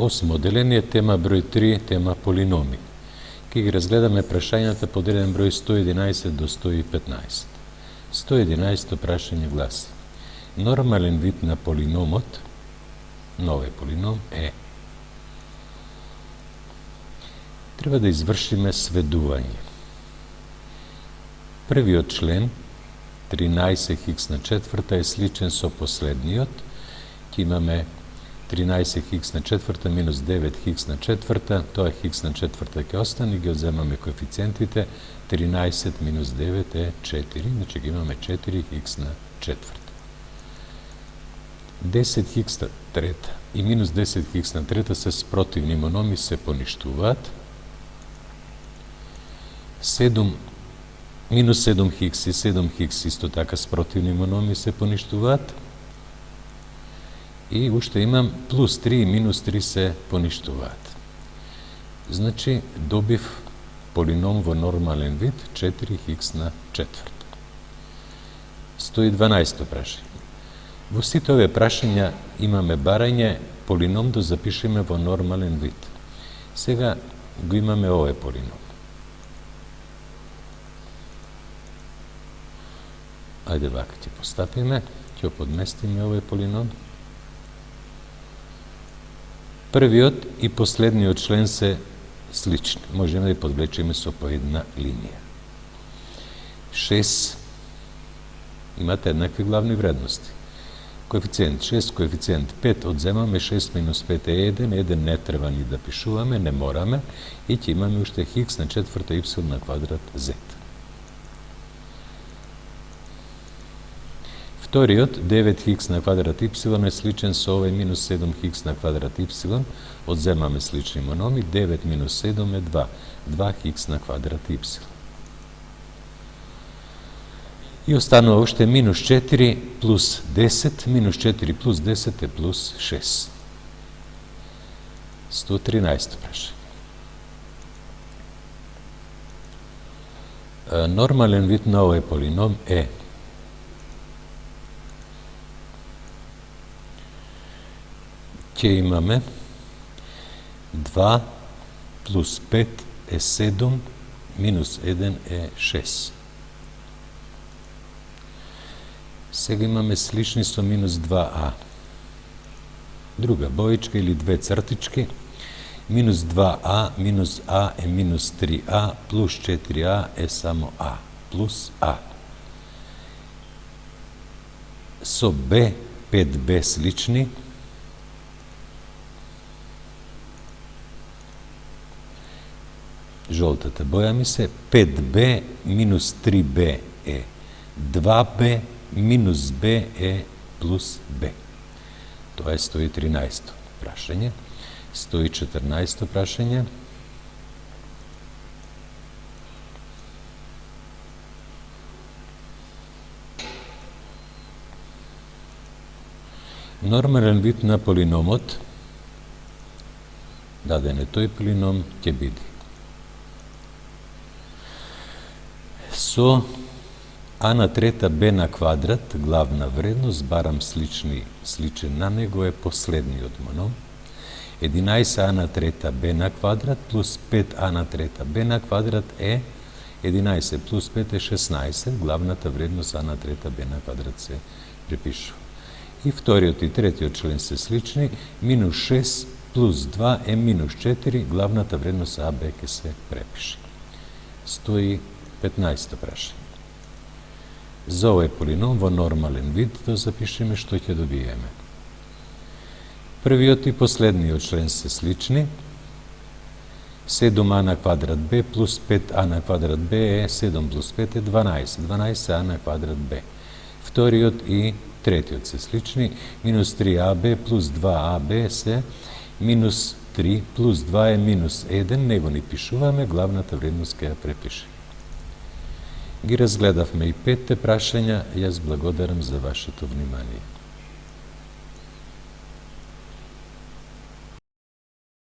Осмо деление, тема број 3, тема полиноми. Ке ги разгледаме прашањата по делен број 111 до 115. 111 прашање гласи: нормален вид на полиномот, нови полином е. Треба да извршиме сведување. Првиот член, 13х на четврта, е сличен со последниот. Ке имаме 13х на четврта минус 9х на четврта, тоа х на четврта ќе остане, ги одземаме коефициентите, 13 минус 9 е 4, значи ги имаме 4х на четврта. 10х на трета и минус 10х на трета се спротивни мономи, се поништуваат. Минус 7х и 7х исто така спротивни мономи се поништуваат. И уште имам плюс 3 и минус 3 се поништуваат. Значи, добив полином во нормален вид 4х на четврта. 112 прашање. Во сите овие прашања имаме барање полином да запишеме во нормален вид. Сега го имаме овој полином. Ајде вака ќе постапиме, ќе подместиме овој полином. Првиот и последниот член се слични. Можеме да ја подвлечеме со по една линија. 6 имате еднакви главни вредности. Коефициент 6, коефициент 5, одземаме 6 минус 5 е 1, 1 не треба ни да пишуваме, не мораме, и ќе имаме уште х на четврта y на квадрат z. Вториот, 9х на квадрат y е сличен со овој минус 7х на квадрат y, одземаме слични мономи, 9 минус 7 е 2, 2х на квадрат y. И останува уште минус 4 плюс 10, минус 4 плюс 10 е плюс 6. 113 прашање. Нормален вид на овој полином е. Ќе имаме 2 плюс 5 е 7, минус 1 е 6. Сега имаме слични со минус 2а. Друга боичка или две цртички. Минус 2а, минус а е минус 3а, плюс 4а е само а, плюс а. Со б, 5б слични. Жолтата боја ми се, 5b минус 3b е 2b, минус b е плюс b. Тоа е 113 прашање. 114 прашање. Нормален вид на полиномот, даден е тој полином, ќе биде со а на трета б на квадрат, главна вредност, барам сличен на него е последниот моном. 11а на трета б на квадрат плюс 5а на трета б на квадрат е 11 плюс 5 е 16, главната вредност а на трета б на квадрат се препишува. И вториот и третиот член се слични, минус 6 плюс 2 е минус 4, главната вредност а, б ќе се препише. 115 прашање. За овој полином во нормален вид да запишеме што ќе добиеме. Првиот и последниот член се слични. 7а на квадрат б плюс 5а на квадрат б е 7 плюс 5 е 12, 12а на квадрат б. Вториот и третиот се слични. Минус 3аб плюс 2аб се минус 3 плюс 2 е минус 1, него ни пишуваме, главната вредност ќе ја препише. Ги разгледавме и 5 прашања, јас благодарам за вашето внимание.